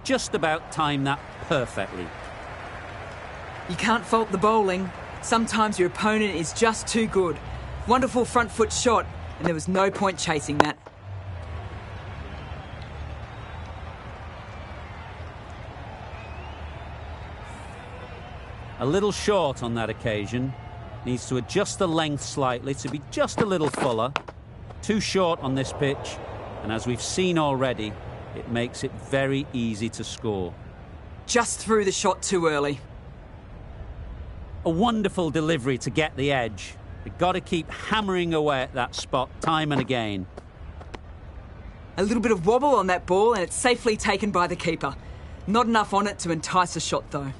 just about timed that perfectly. You can't fault the bowling. Sometimes your opponent is just too good. Wonderful front foot shot, and there was no point chasing that. A little short on that occasion. Needs to adjust the length slightly to be just a little fuller. Too short on this pitch, and as we've seen already, it makes it very easy to score. Just threw the shot too early. A wonderful delivery to get the edge. You've got to keep hammering away at that spot time and again. A little bit of wobble on that ball, and it's safely taken by the keeper. Not enough on it to entice a shot, though.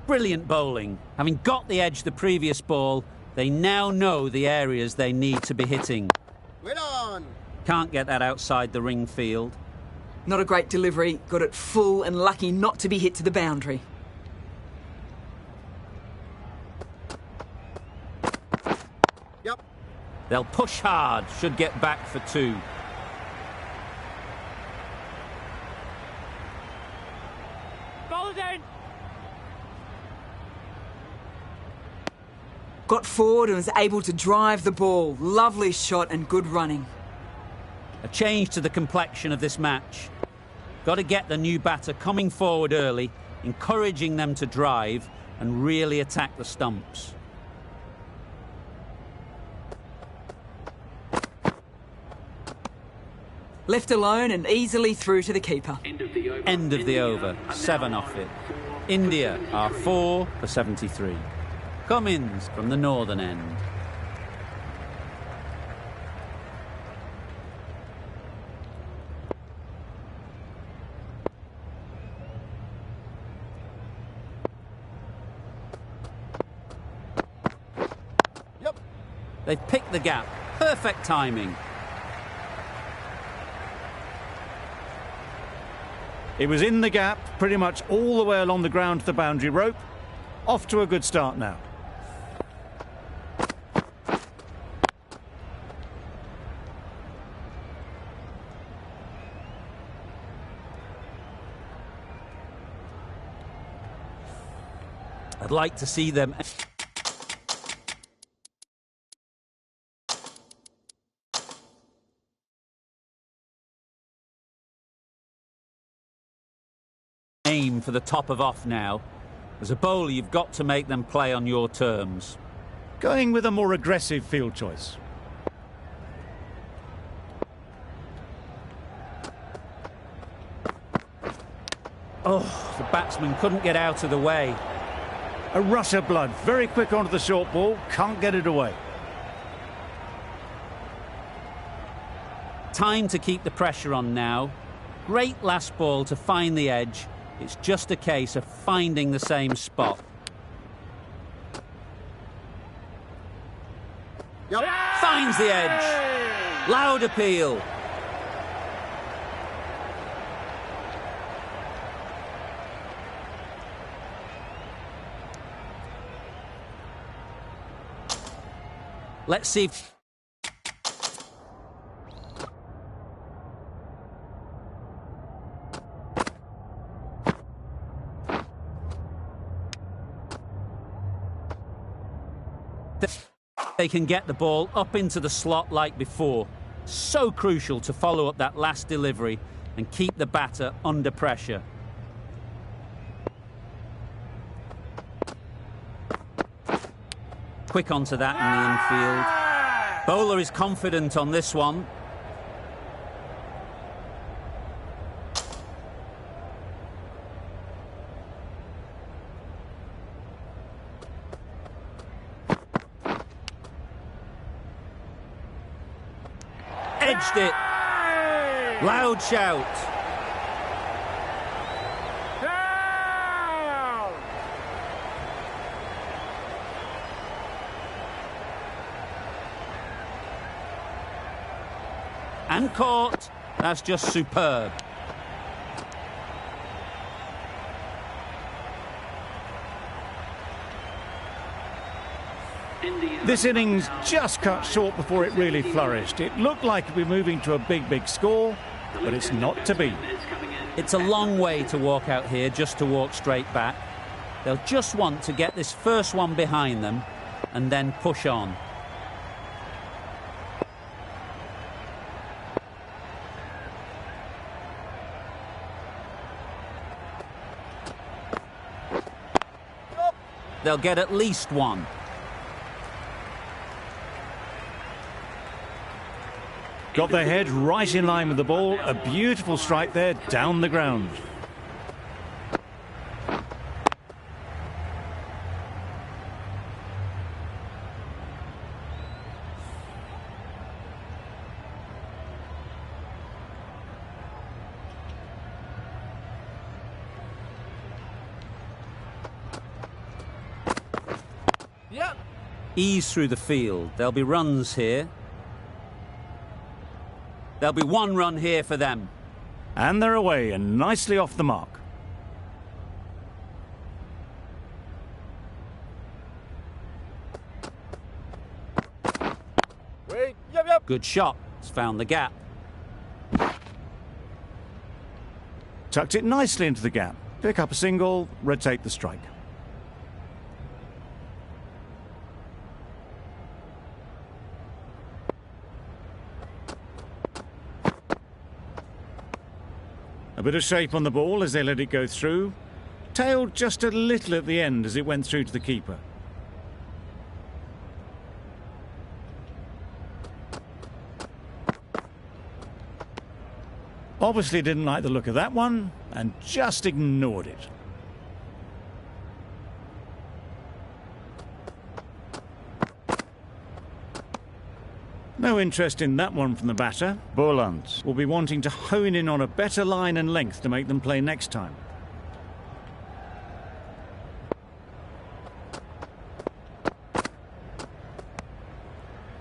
Brilliant bowling. Having got the edge the previous ball, they now know the areas they need to be hitting. Well on. Can't get that outside the ring field. Not a great delivery. Got it full and lucky not to be hit to the boundary. Yep. They'll push hard. Should get back for 2. Ball it down. Got forward and was able to drive the ball. Lovely shot and good running. A change to the complexion of this match. Got to get the new batter coming forward early, encouraging them to drive and really attack the stumps. Left alone and easily through to the keeper. End of the over. 7 off it. India are 4 for 73. Cummins from the northern end. Yep. They've picked the gap. Perfect timing. It was in the gap, pretty much all the way along the ground to the boundary rope. Off to a good start now. I'd like to see them aim for the top of off now. As a bowler, you've got to make them play on your terms. Going with a more aggressive field choice. Oh, the batsman couldn't get out of the way. A rush of blood, very quick onto the short ball, can't get it away. Time to keep the pressure on now. Great last ball to find the edge. It's just a case of finding the same spot. Yep. Finds the edge. Loud appeal. Let's see if they can get the ball up into the slot like before. So crucial to follow up that last delivery and keep the batter under pressure. Quick onto that in the infield. Bowler is confident on this one. Edged it. Loud shout. And caught. That's just superb. This innings just cut short before it really flourished. It looked like it'd be moving to a big score, but it's not to be. It's a long way to walk out here just to walk straight back. They'll just want to get this first one behind them and then push on. They'll get at least one. Got their head right in line with the ball. A beautiful strike there down the ground. Yep. Ease through the field. There'll be runs here. There'll be one run here for them. And they're away and nicely off the mark. Wait. Yep. Good shot. It's found the gap. Tucked it nicely into the gap. Pick up a single, rotate the strike. A bit of shape on the ball as they let it go through. Tailed just a little at the end as it went through to the keeper. Obviously didn't like the look of that one and just ignored it. No interest in that one from the batter. Boland will be wanting to hone in on a better line and length to make them play next time.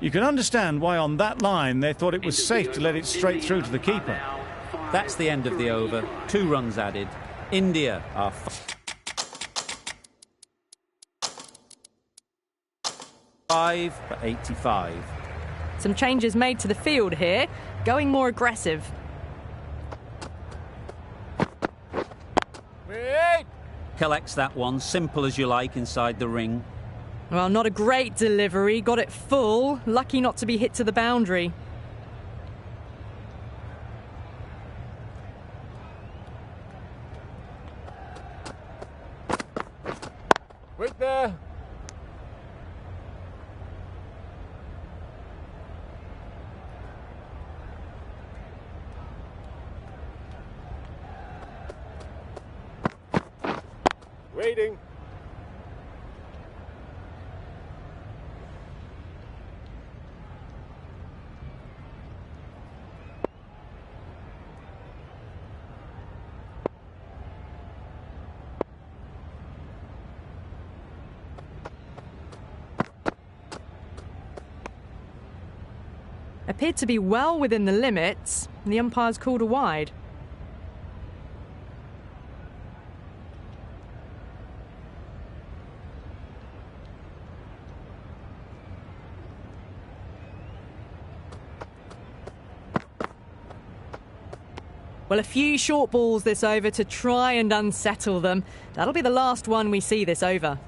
You can understand why on that line they thought it was safe to let it straight through to the keeper. That's the end of the over. 2 runs added. India are 5 for 85. Some changes made to the field here, going more aggressive. Wait. Collects that one, simple as you like, inside the ring. Well, not a great delivery, got it full, lucky not to be hit to the boundary. Wait there. Waiting. Appeared to be well within the limits. The umpire's called a wide. Well, a few short balls this over to try and unsettle them. That'll be the last one we see this over.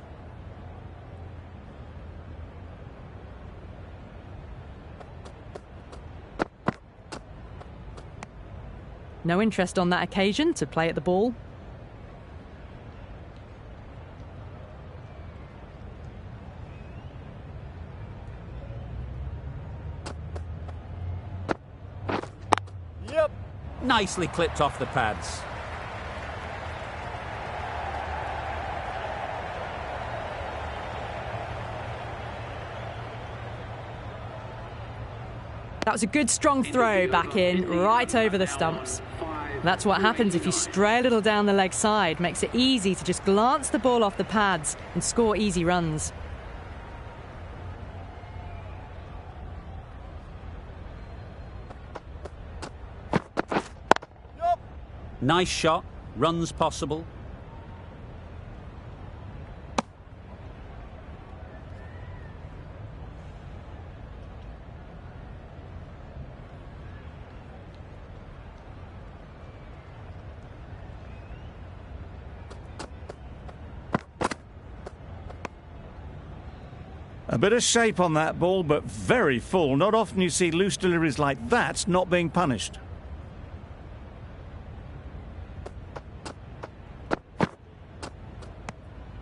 No interest on that occasion to play at the ball. Yep. Nicely clipped off the pads. That was a good strong throw back in, right over the stumps. That's what happens if you stray a little down the leg side. Makes it easy to just glance the ball off the pads and score easy runs. Yep. Nice shot. Runs possible. A bit of shape on that ball, but very full. Not often you see loose deliveries like that not being punished.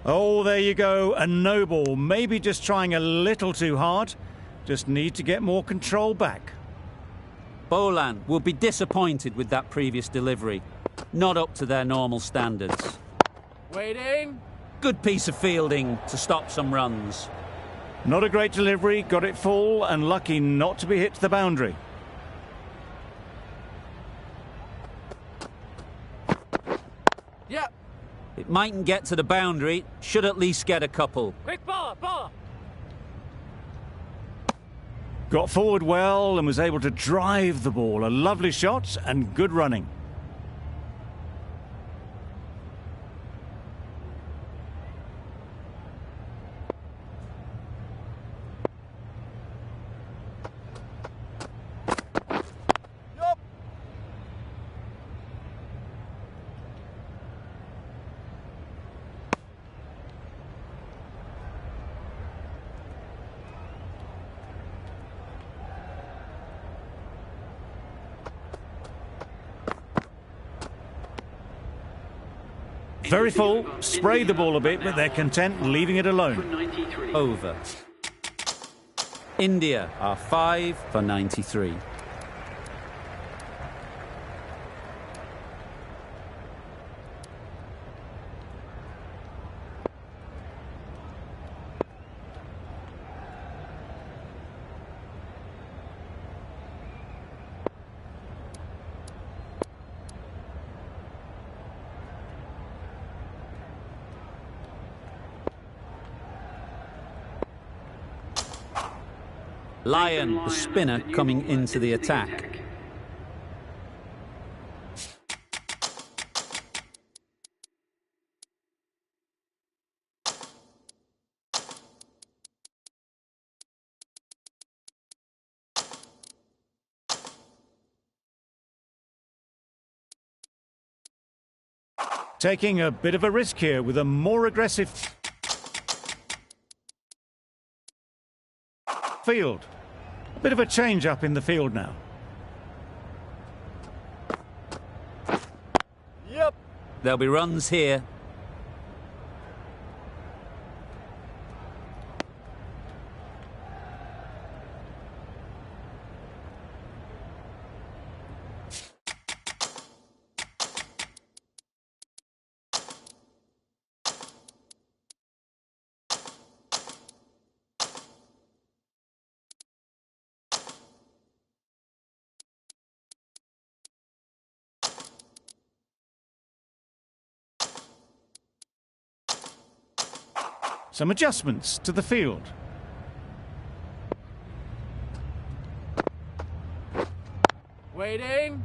Oh, there you go, a no ball. Maybe just trying a little too hard. Just need to get more control back. Boland will be disappointed with that previous delivery. Not up to their normal standards. Waiting. Good piece of fielding to stop some runs. Not a great delivery, got it full and lucky not to be hit to the boundary. Yep. It mightn't get to the boundary, should at least get a couple. Quick ball, ball. Got forward well and was able to drive the ball. A lovely shot and good running. Yup. Very full, sprayed the ball a bit, but they're content leaving it alone. Over. India are 5 for 93. Lyon, the spinner, coming into the attack. Taking a bit of a risk here with a more aggressive field. A bit of a change up in the field now. Yep. There'll be runs here. Some adjustments to the field. Waiting.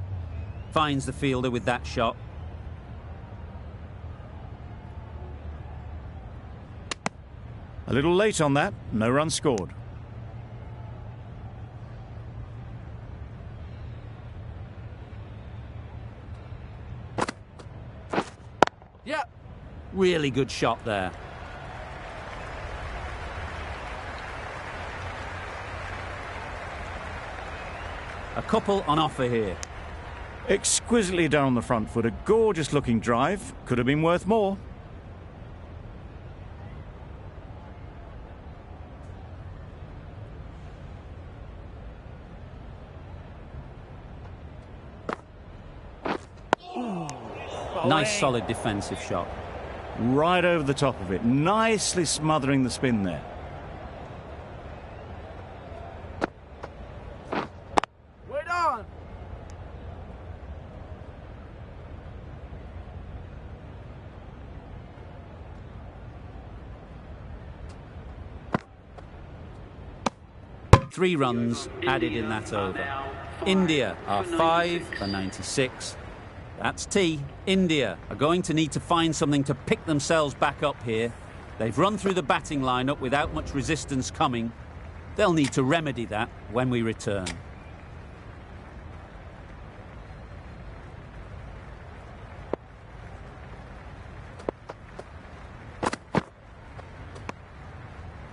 Finds the fielder with that shot. A little late on that, no run scored. Yep. Really good shot there. A couple on offer here. Exquisitely done on the front foot. A gorgeous looking drive. Could have been worth more. Nice solid defensive shot. Right over the top of it. Nicely smothering the spin there. Wait on. Three runs added in that over. India are 5 for 96. That's tea. India are going to need to find something to pick themselves back up here. They've run through the batting lineup without much resistance coming. They'll need to remedy that when we return.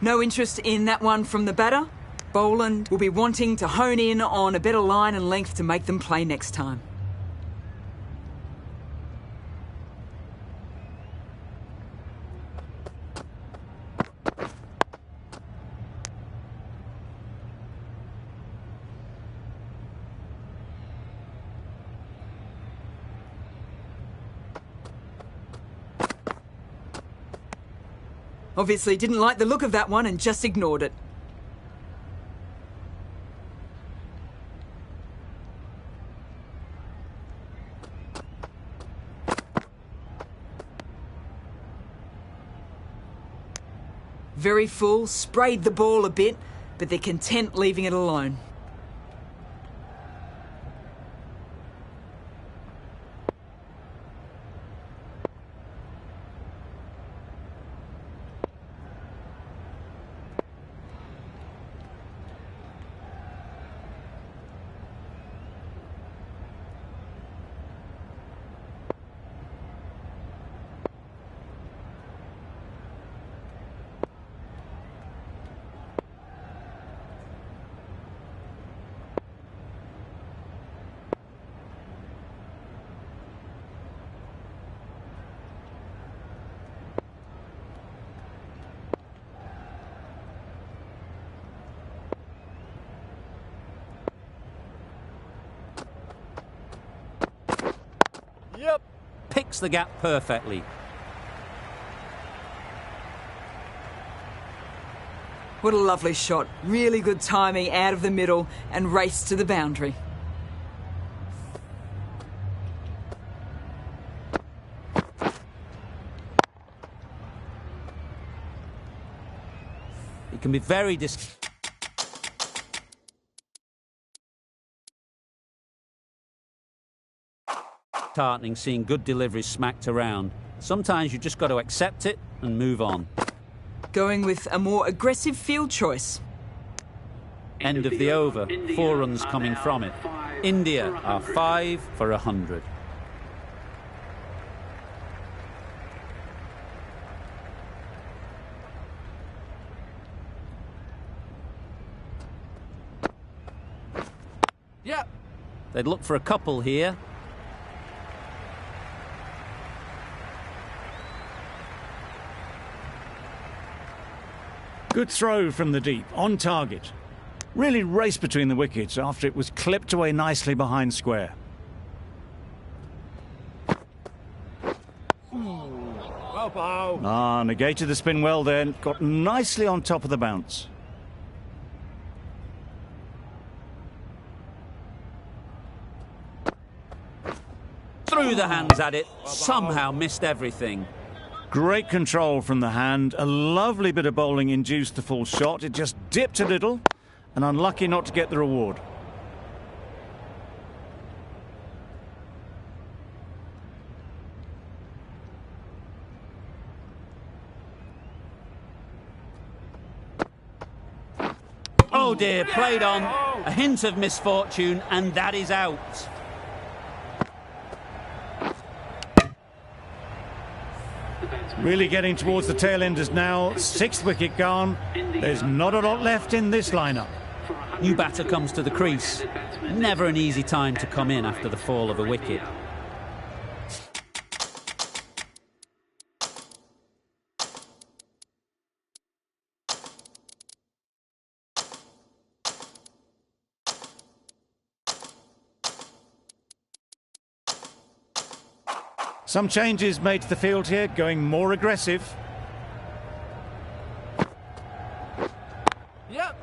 No interest in that one from the batter? Boland will be wanting to hone in on a better line and length to make them play next time. Obviously didn't like the look of that one and just ignored it. Very full, sprayed the ball a bit, but they're content leaving it alone. Yep. Picks the gap perfectly. What a lovely shot. Really good timing out of the middle and race to the boundary. It can be very disheartening seeing good deliveries smacked around. Sometimes you just got to accept it and move on. Going with a more aggressive field choice. End of the over. 4 runs coming from it. India are 5 for 100. Yep. They'd look for a couple here. Good throw from the deep, on target. Really raced between the wickets after it was clipped away nicely behind square. Negated the spin well then. Got nicely on top of the bounce. Threw the hands at it. Somehow missed everything. Great control from the hand. A lovely bit of bowling induced the full shot. It just dipped a little and unlucky not to get the reward. Oh dear, played on. A hint of misfortune and that is out. Really getting towards the tail enders now. 6th wicket gone. There's not a lot left in this lineup. New batter comes to the crease. Never an easy time to come in after the fall of a wicket. Some changes made to the field here, going more aggressive. Yep.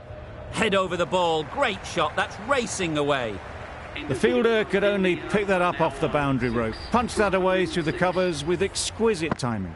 Head over the ball. Great shot. That's racing away. The fielder could only pick that up off the boundary rope. Punched that away through the covers with exquisite timing.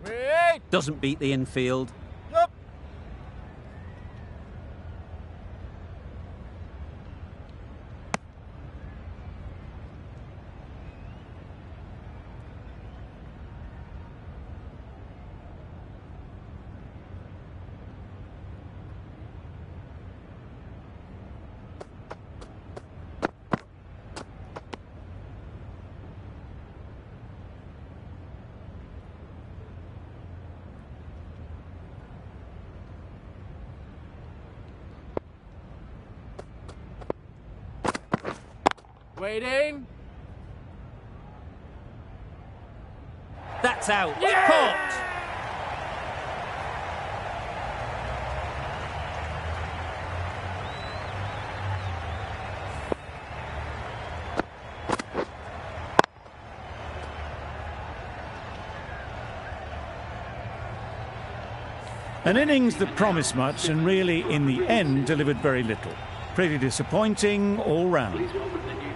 Wait. Doesn't beat the infield. Yep. Waiting. That's out. Caught. An innings that promised much and really, in the end, delivered very little. Pretty disappointing all round.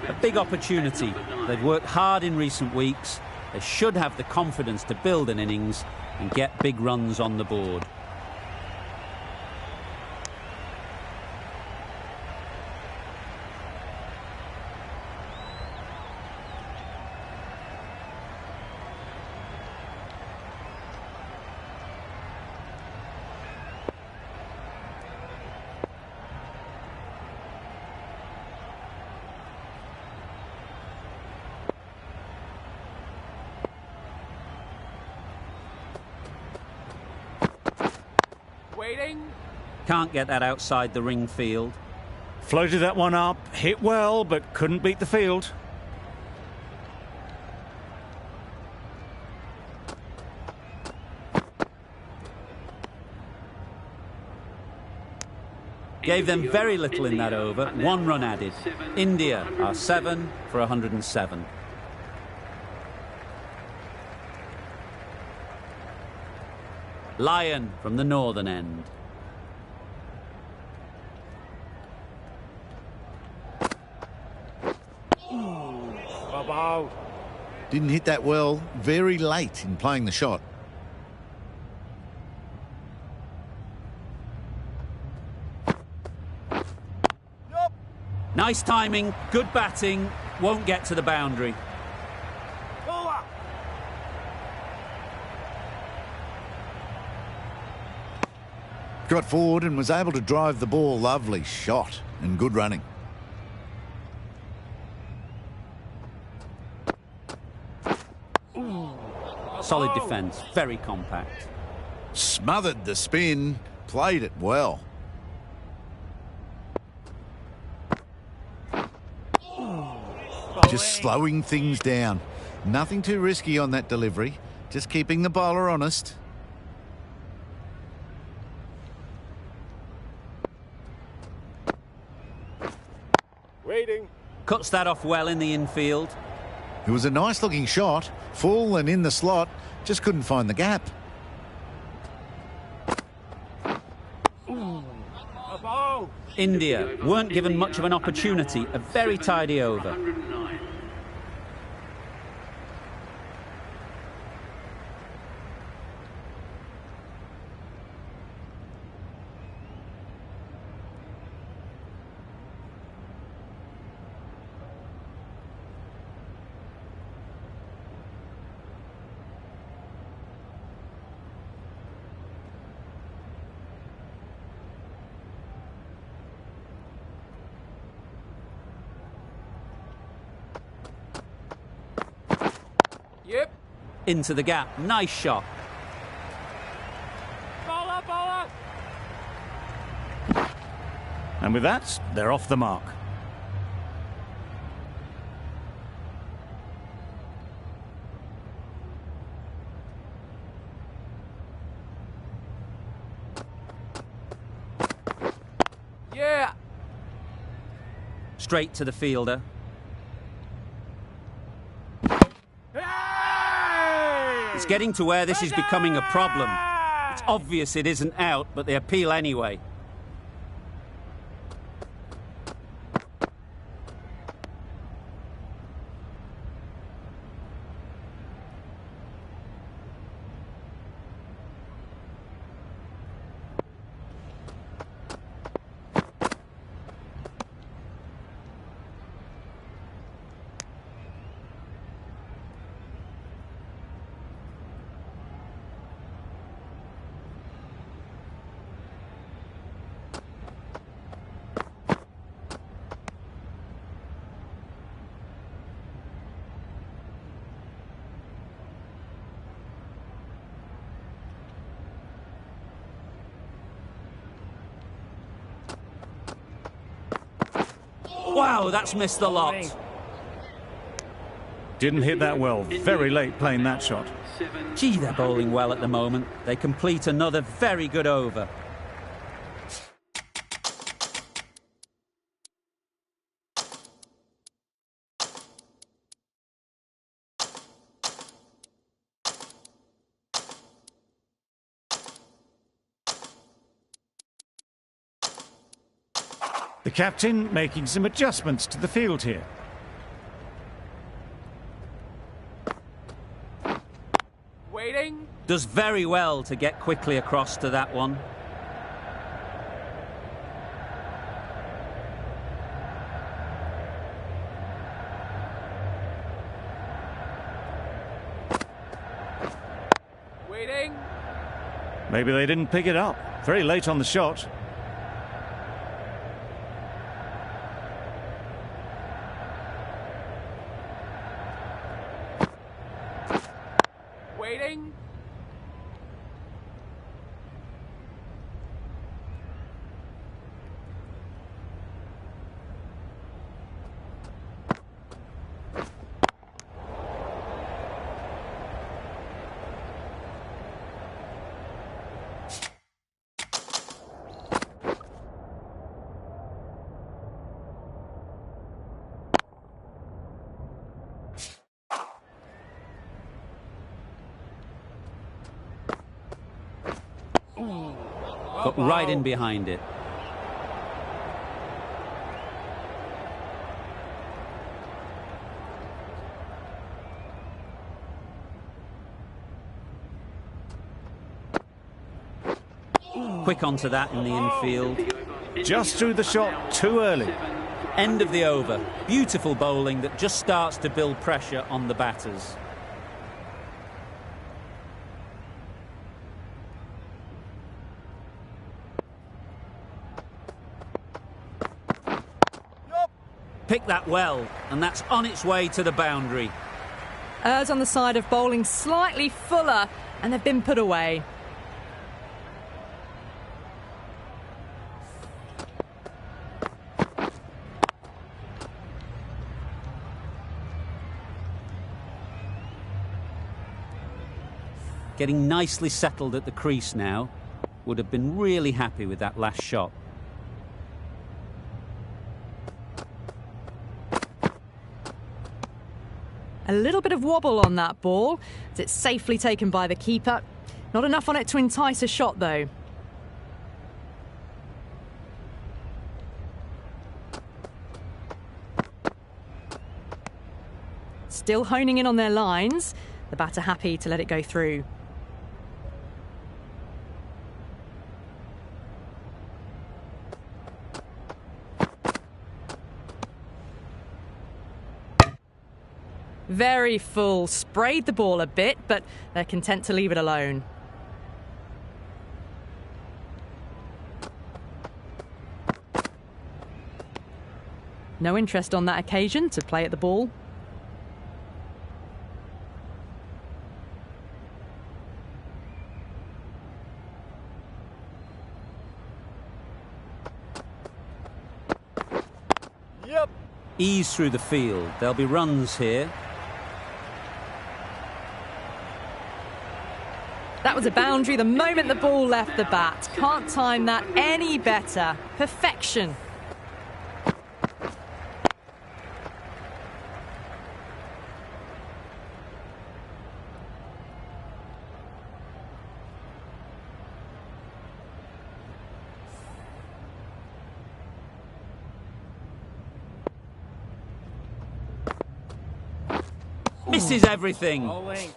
A big opportunity. They've worked hard in recent weeks. They should have the confidence to build an innings and get big runs on the board. Waiting. Can't get that outside the ring field. Floated that one up, hit well, but couldn't beat the field. Gave them very little in that over. 1 run added. India are 7 for 107. Lyon from the northern end. Didn't hit that well, very late in playing the shot. Nice timing, good batting, won't get to the boundary. Got forward and was able to drive the ball. Lovely shot and good running. Solid defence, very compact. Smothered the spin, played it well. Just slowing things down. Nothing too risky on that delivery. Just keeping the bowler honest. Waiting. Cuts that off well in the infield. It was a nice looking shot, full and in the slot, just couldn't find the gap. India weren't given much of an opportunity, a very tidy over. Yep. Into the gap, nice shot. Bowler, bowler. And with that, they're off the mark. Yeah. Straight to the fielder. It's getting to where this is becoming a problem. It's obvious it isn't out, but they appeal anyway. Wow, that's missed the lot. Didn't hit that well. Very late playing that shot. Gee, they're bowling well at the moment. They complete another very good over. The captain making some adjustments to the field here. Waiting. Does very well to get quickly across to that one. Waiting. Maybe they didn't pick it up. Very late on the shot. Waiting. Got right in behind it. Quick onto that in the infield. Just threw the shot too early. End of the over. Beautiful bowling that just starts to build pressure on the batters. Pick that well, and that's on its way to the boundary. Errs on the side of bowling slightly fuller, and they've been put away. Getting nicely settled at the crease now. Would have been really happy with that last shot. A little bit of wobble on that ball, as it's safely taken by the keeper. Not enough on it to entice a shot, though. Still honing in on their lines. The batter happy to let it go through. Very full, sprayed the ball a bit, but they're content to leave it alone. No interest on that occasion to play at the ball. Yep. Ease through the field. There'll be runs here. That was a boundary the moment the ball left the bat. Can't time that any better. Perfection. Misses everything. Bowling.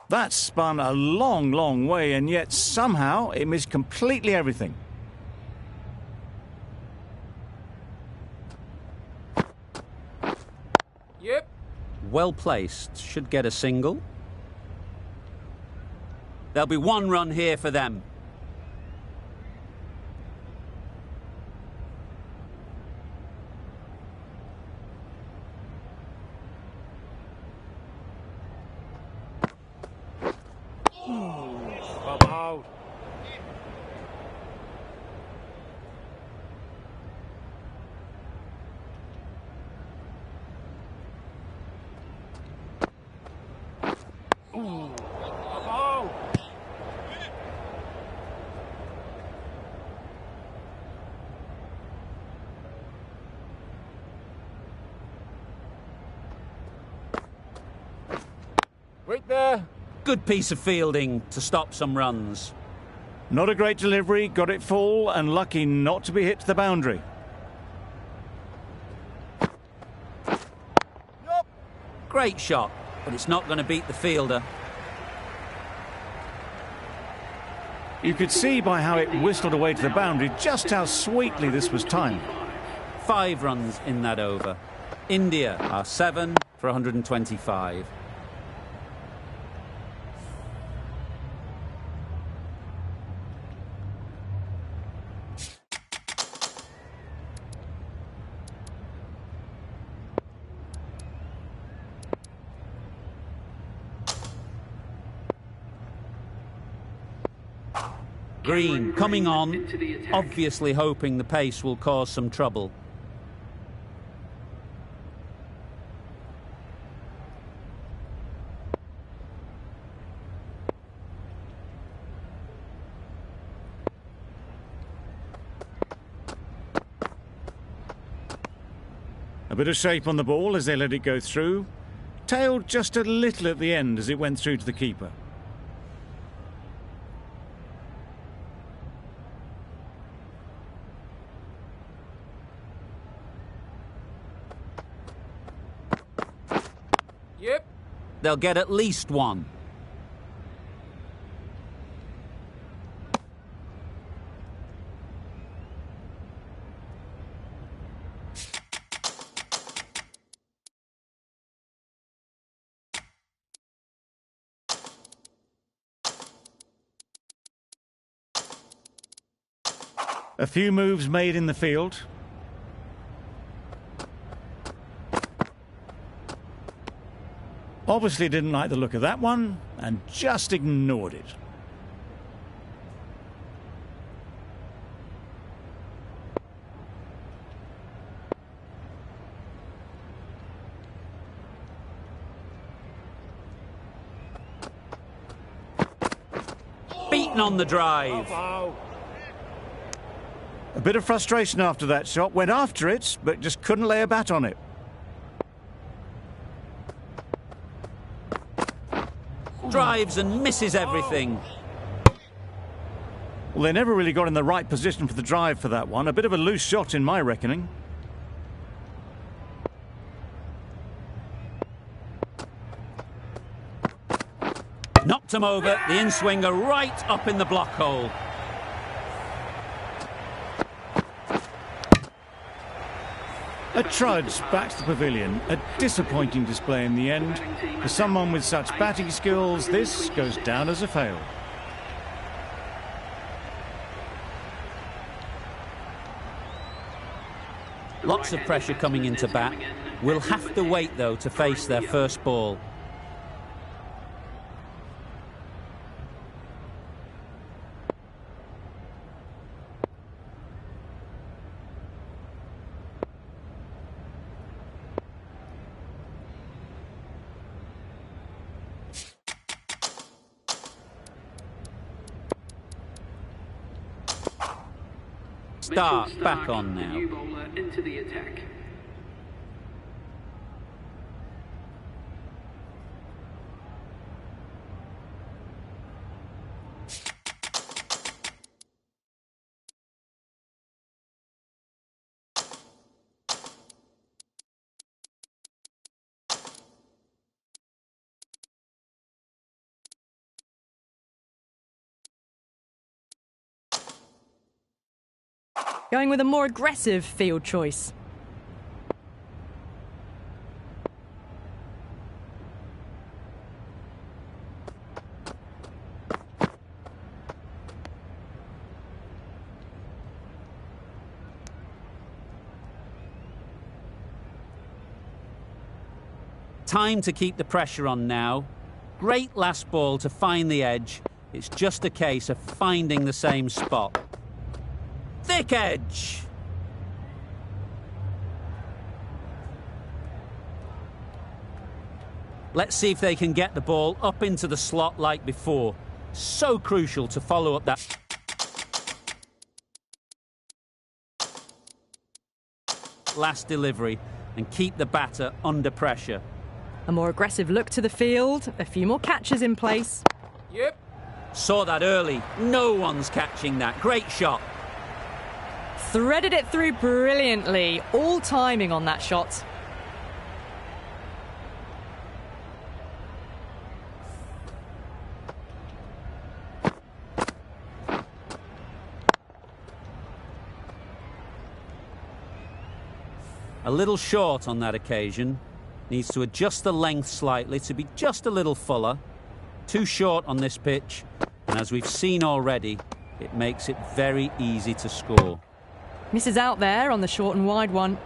That spun a long, long way, and yet somehow it missed completely everything. Yep. Well placed. Should get a single. There'll be one run here for them. Oh. Wait there. Good piece of fielding to stop some runs. Not a great delivery, got it full and lucky not to be hit to the boundary. Great shot, but it's not going to beat the fielder. You could see by how it whistled away to the boundary just how sweetly this was timed. 5 runs in that over. India are 7 for 125. Green coming on, obviously hoping the pace will cause some trouble. A bit of shape on the ball as they let it go through. Tailed just a little at the end as it went through to the keeper. Yep. They'll get at least 1. A few moves made in the field. Obviously didn't like the look of that one and just ignored it. Beaten on the drive. A bit of frustration after that shot. Went after it, but just couldn't lay a bat on it. Drives and misses everything. Well, they never really got in the right position for the drive for that one. A bit of a loose shot in my reckoning. Knocked him over, the in-swinger right up in the block hole. A trudge back to the pavilion. A disappointing display in the end. For someone with such batting skills, this goes down as a fail. Lots of pressure coming into bat. Will have to wait, though, to face their first ball. Start back on now. New bowler into the attack. Going with a more aggressive field choice. Time to keep the pressure on now. Great last ball to find the edge. It's just a case of finding the same spot. Thick edge. Let's see if they can get the ball up into the slot like before. So crucial to follow up that last delivery and keep the batter under pressure. A more aggressive look to the field, a few more catches in place. Yep. Saw that early. No one's catching that. Great shot. Threaded it through brilliantly. All timing on that shot. A little short on that occasion. Needs to adjust the length slightly to be just a little fuller. Too short on this pitch. And as we've seen already, it makes it very easy to score. Misses out there on the short and wide one.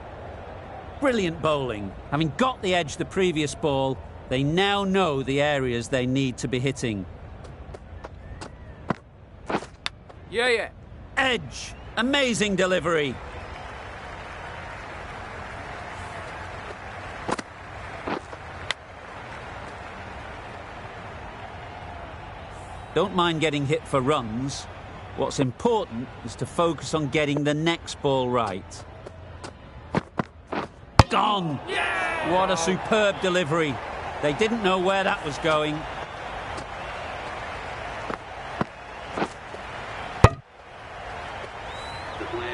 Brilliant bowling. Having got the edge the previous ball, they now know the areas they need to be hitting. Yeah. Edge. Amazing delivery. Don't mind getting hit for runs. What's important is to focus on getting the next ball right. Gone! Yeah! What a superb delivery. They didn't know where that was going.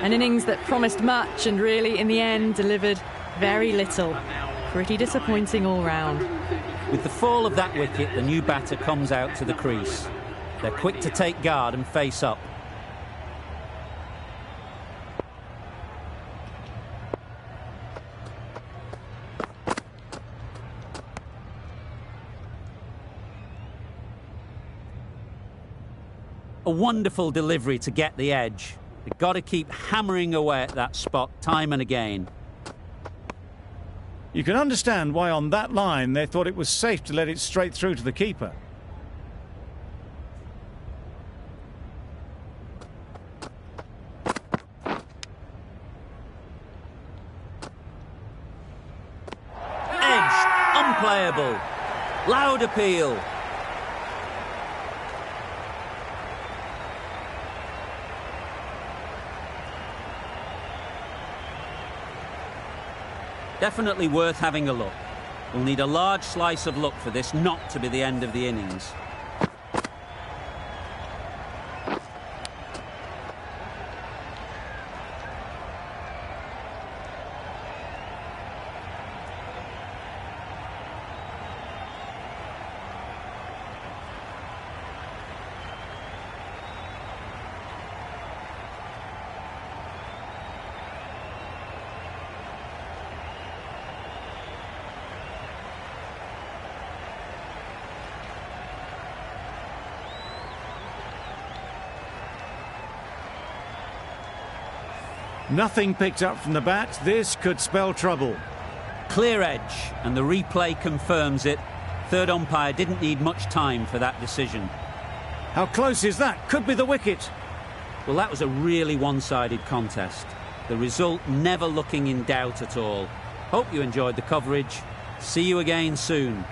An innings that promised much and really, in the end, delivered very little. Pretty disappointing all round. With the fall of that wicket, the new batter comes out to the crease. They're quick to take guard and face up. A wonderful delivery to get the edge. They've got to keep hammering away at that spot time and again. You can understand why on that line they thought it was safe to let it straight through to the keeper. Unplayable. Loud appeal. Definitely worth having a look. We'll need a large slice of luck for this not to be the end of the innings. Nothing picked up from the bat. This could spell trouble. Clear edge, and the replay confirms it. Third umpire didn't need much time for that decision. How close is that? Could be the wicket. Well, that was a really one-sided contest. The result never looking in doubt at all. Hope you enjoyed the coverage. See you again soon.